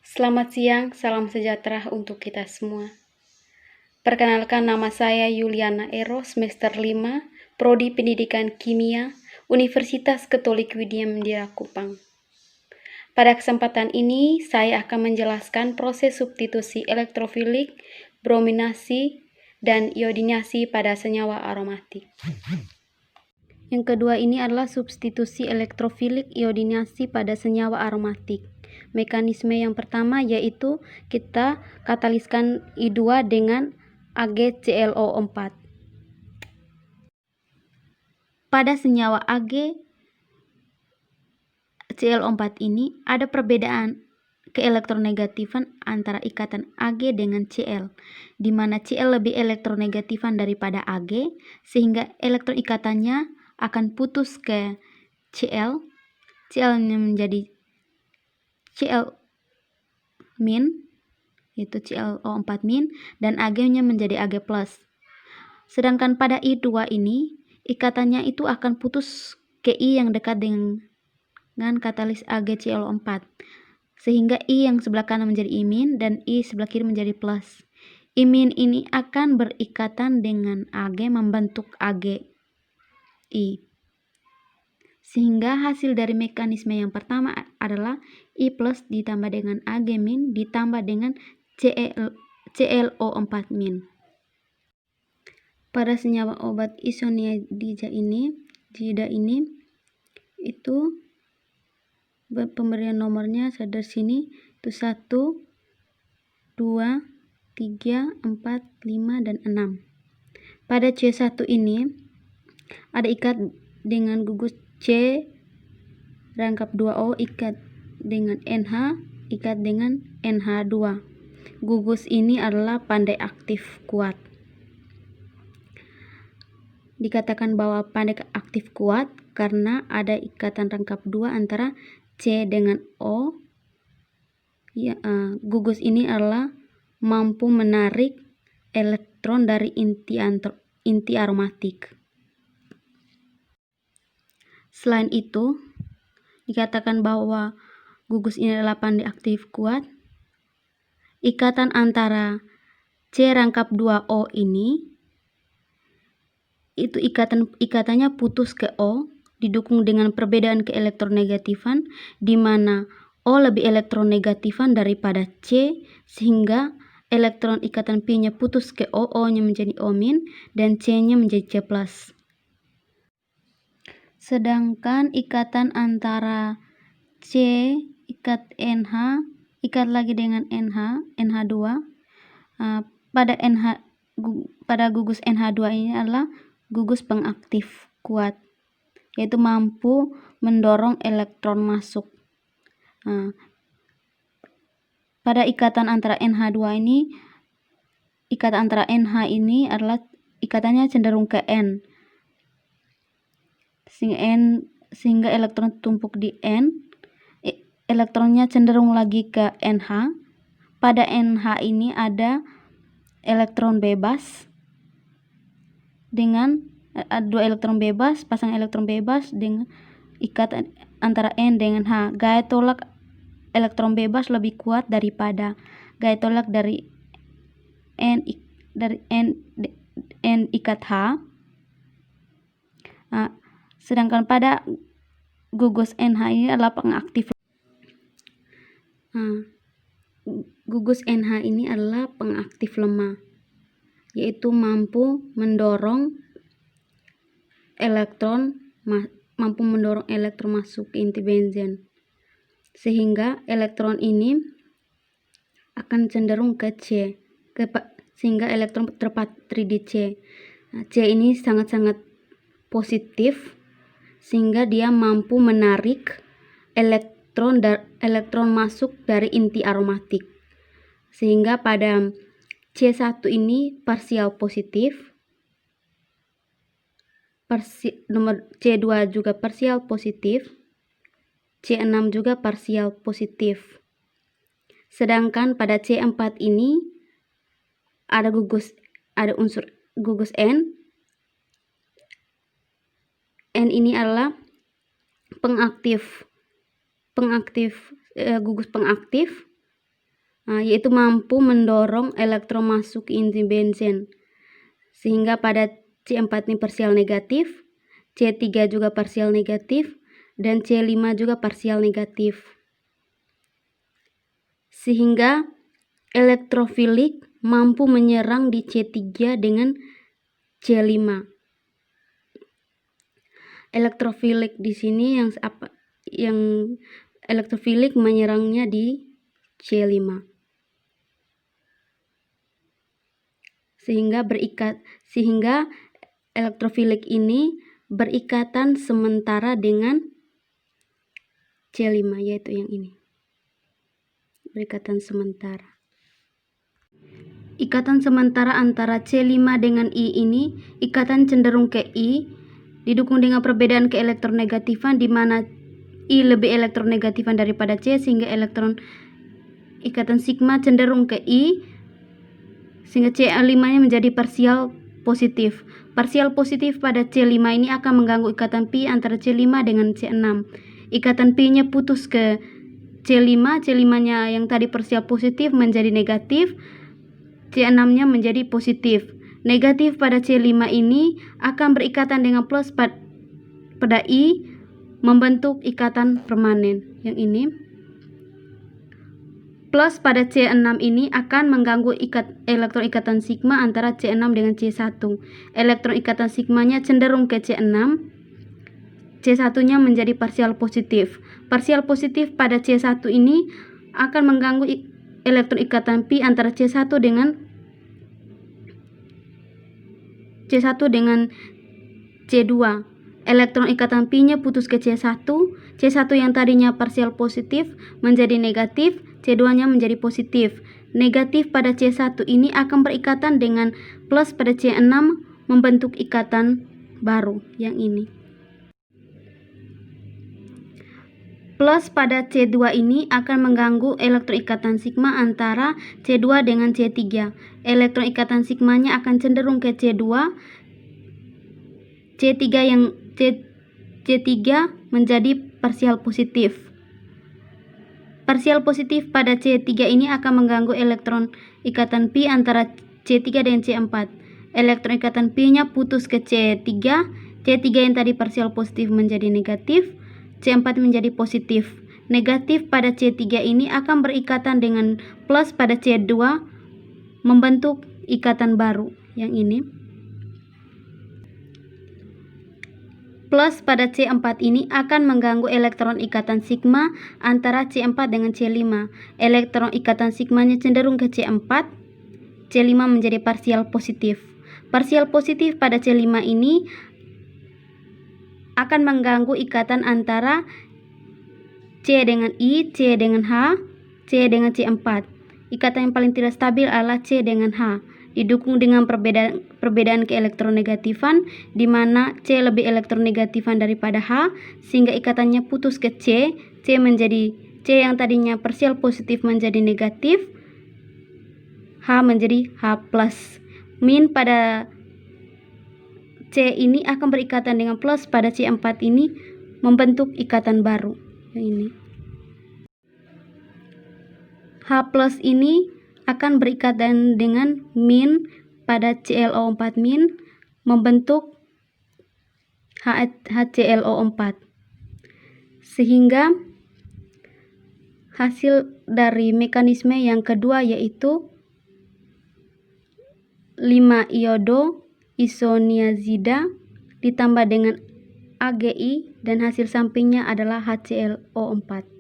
Selamat siang, salam sejahtera untuk kita semua. Perkenalkan, nama saya Yuliana Ero, semester 5, Prodi Pendidikan Kimia, Universitas Katolik Widya Mandira Kupang. Pada kesempatan ini, saya akan menjelaskan proses substitusi elektrofilik, brominasi, dan iodinasi pada senyawa aromatik. Yang kedua ini adalah substitusi elektrofilik iodinasi pada senyawa aromatik. Mekanisme yang pertama yaitu kita kataliskan I2 dengan AgClO4. Pada senyawa AgClO4 ini ada perbedaan keelektronegatifan antara ikatan Ag dengan Cl, di mana Cl lebih elektronegatifan daripada Ag, sehingga elektron ikatannya akan putus ke Cl, Cl-nya menjadi Cl min, yaitu ClO4 min, dan Ag-nya menjadi Ag+. Sedangkan pada I2 ini, ikatannya itu akan putus ke I yang dekat dengan katalis AgClO4, sehingga I yang sebelah kanan menjadi I min dan I sebelah kiri menjadi plus. I min ini akan berikatan dengan Ag membentuk Agi, sehingga hasil dari mekanisme yang pertama adalah I plus ditambah dengan Ag min ditambah dengan ClO4 min. Pada senyawa obat isoniazida ini itu pemberian nomornya ada sini itu 1, 2, 3, 4, 5, dan 6. Pada C1 ini ada ikat dengan gugus C rangkap 2O, ikat dengan NH, ikat dengan NH2. Gugus ini adalah pandai aktif kuat. Dikatakan bahwa pandai aktif kuat karena ada ikatan rangkap 2 antara C dengan O. Gugus ini adalah mampu menarik elektron dari inti aromatik. Selain itu, dikatakan bahwa gugus ini adalah pandai aktif kuat. Ikatan antara C rangkap 2O ini itu ikatannya putus ke O, didukung dengan perbedaan keelektronegatifan, di mana O lebih elektronegatifan daripada C, sehingga elektron ikatan P-nya putus ke O, O-nya menjadi O min, dan C-nya menjadi C+. Sedangkan ikatan antara C ikat NH, ikat lagi dengan NH2, pada gugus NH2 ini adalah gugus pengaktif kuat, yaitu mampu mendorong elektron masuk. Pada ikatan antara NH2 ini, ikatan antara NH ini adalah ikatannya cenderung ke N, sehingga elektron tumpuk di N, elektronnya cenderung lagi ke NH. Pada NH ini ada elektron bebas dengan pasang elektron bebas dengan ikatan antara N dengan H. Gaya tolak elektron bebas lebih kuat daripada gaya tolak dari N ikat H. Sedangkan pada gugus NH ini adalah pengaktif. Gugus NH ini adalah pengaktif lemah, yaitu mampu mendorong elektron masuk ke inti benzen, sehingga elektron ini akan cenderung ke C, sehingga elektron terpatri di C. C ini sangat-sangat positif, sehingga dia mampu menarik elektron masuk dari inti aromatik, sehingga pada C1 ini parsial positif, nomor C2 juga parsial positif, C6 juga parsial positif. Sedangkan pada C4 ini ada unsur gugus N. N ini adalah gugus pengaktif, yaitu mampu mendorong elektron masuk ke inti benzen. Sehingga pada C4 ini parsial negatif, C3 juga parsial negatif, dan C5 juga parsial negatif. Sehingga elektrofilik mampu menyerang di C3 dengan C5. Elektrofilik di sini yang elektrofilik menyerangnya di C5. Sehingga elektrofilik ini berikatan sementara dengan C5, yaitu yang ini. Berikatan sementara. Ikatan sementara antara C5 dengan I ini, ikatan cenderung ke I, didukung dengan perbedaan keelektronegatifan di mana I lebih elektronegatifan daripada C, sehingga ikatan sigma cenderung ke I, sehingga C5-nya menjadi parsial positif. Parsial positif pada C5 ini akan mengganggu ikatan pi antara C5 dengan C6. Ikatan pi-nya putus ke C5, C5-nya yang tadi parsial positif menjadi negatif, C6-nya menjadi positif. Negatif pada C5 ini akan berikatan dengan plus pada I, membentuk ikatan permanen. Yang ini. Plus pada C6 ini akan mengganggu elektron ikatan sigma antara C6 dengan C1. Elektron ikatan sigmanya cenderung ke C6, C1-nya menjadi parsial positif. Parsial positif pada C1 ini akan mengganggu elektron ikatan pi antara C1 dengan C2. Elektron ikatan pi-nya putus ke C1. C1 yang tadinya parsial positif menjadi negatif, C2-nya menjadi positif. Negatif pada C1 ini akan berikatan dengan plus pada C6, membentuk ikatan baru yang ini. Plus pada C2 ini akan mengganggu elektron ikatan sigma antara C2 dengan C3. Elektron ikatan sigmanya akan cenderung ke C2. C3 menjadi parsial positif. Parsial positif pada C3 ini akan mengganggu elektron ikatan pi antara C3 dengan C4. Elektron ikatan pi-nya putus ke C3. C3 yang tadi parsial positif menjadi negatif, C4 menjadi positif. Negatif pada C3 ini akan berikatan dengan plus pada C2, membentuk ikatan baru yang ini. Plus pada C4 ini akan mengganggu elektron ikatan sigma antara C4 dengan C5. Elektron ikatan sigmanya cenderung ke C4, C5 menjadi parsial positif. Parsial positif pada C5 ini akan mengganggu ikatan antara C dengan I, C dengan H, C dengan C4. Ikatan yang paling tidak stabil adalah C dengan H. Didukung dengan perbedaan keelektronegatifan, di mana C lebih elektronegatifan daripada H, sehingga ikatannya putus ke C. C yang tadinya parsial positif menjadi negatif, H menjadi H+. Min pada C ini akan berikatan dengan plus pada C4 ini, membentuk ikatan baru. Yang ini. H+ ini akan berikatan dengan min pada ClO4 min, membentuk HClO4. Sehingga hasil dari mekanisme yang kedua yaitu 5 iodo isoniazida ditambah dengan AgI, dan hasil sampingnya adalah HClO4.